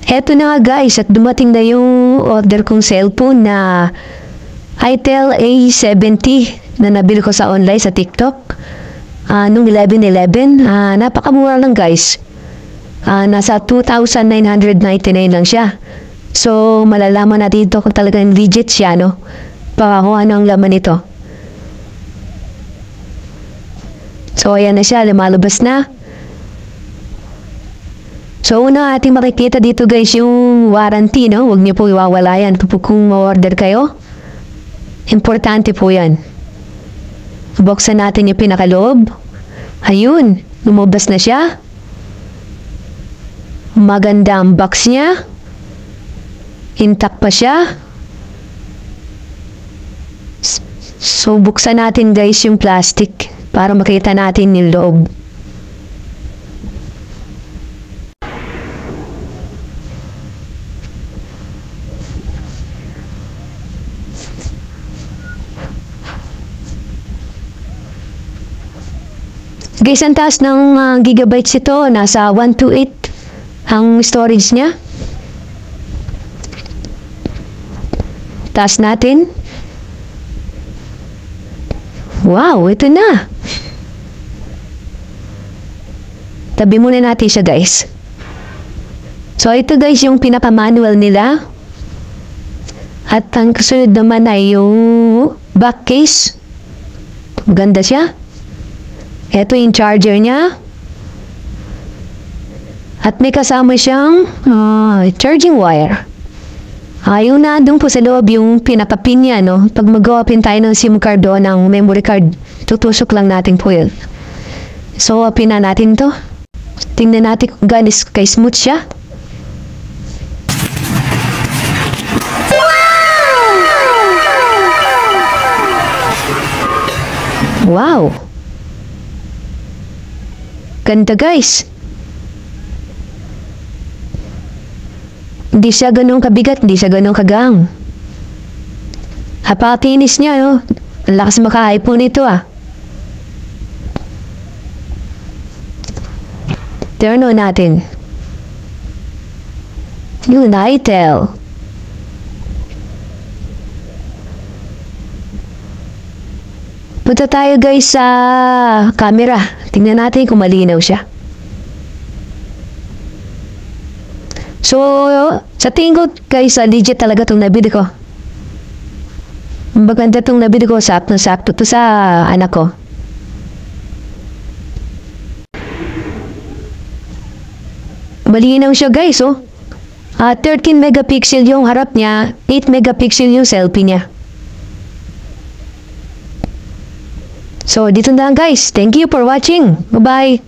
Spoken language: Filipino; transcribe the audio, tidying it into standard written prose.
Eto na nga guys, at dumating na yung order kong cellphone na Itel A70 na nabili ko sa online sa TikTok. Nung 11/11, napakamura lang guys. Nasa 2,999 lang siya. So, malalaman natin dito kung talagang legit siya, no? Baka kung ano ang laman nito. So, ayan na siya, lumalabas na. So, una ating makikita dito guys yung warranty, no? Huwag niyo po iwawala yan kung ma-order kayo. Importante po yan. Buksan natin yung pinakaloob. Ayun, lumabas na siya. Maganda ang box niya. Intact pa siya. So, buksan natin guys yung plastic para makita natin yung loob. Guys, ang taas ng gigabytes ito. Nasa 128 ang storage niya. Taas natin. Wow, ito na. Tabi muna natin siya guys. So, ito guys yung pinaka-manual nila. At ang kasunod naman ay yung back case. Maganda siya. Ito yung charger niya. At may kasama siyang charging wire. Yung na doon po sa loob yung pinaka-pin niya, no? Pag mag-open tayo ng SIM card doon, ng memory card, tutusok lang natin po yun. So, open na natin to. Tingnan natin kung ganis kay smooth siya. Wow! Ganda guys. Hindi siya ganun kabigat, hindi siya ganun kagang. Hapatinis niya, no? Ang lakas makaipon nito, Turn on natin. Yung Itel. Punta tayo guys sa camera. Tingnan natin kung malinaw siya. So, sa tingin ko guys, legit talaga itong nabili ko. Maganda itong nabili ko, sakto to sa anak ko. Malinaw siya guys, 13 megapixel yung harap niya, 8 megapixel yung selfie niya. So, dito na guys. Thank you for watching. Bye-bye.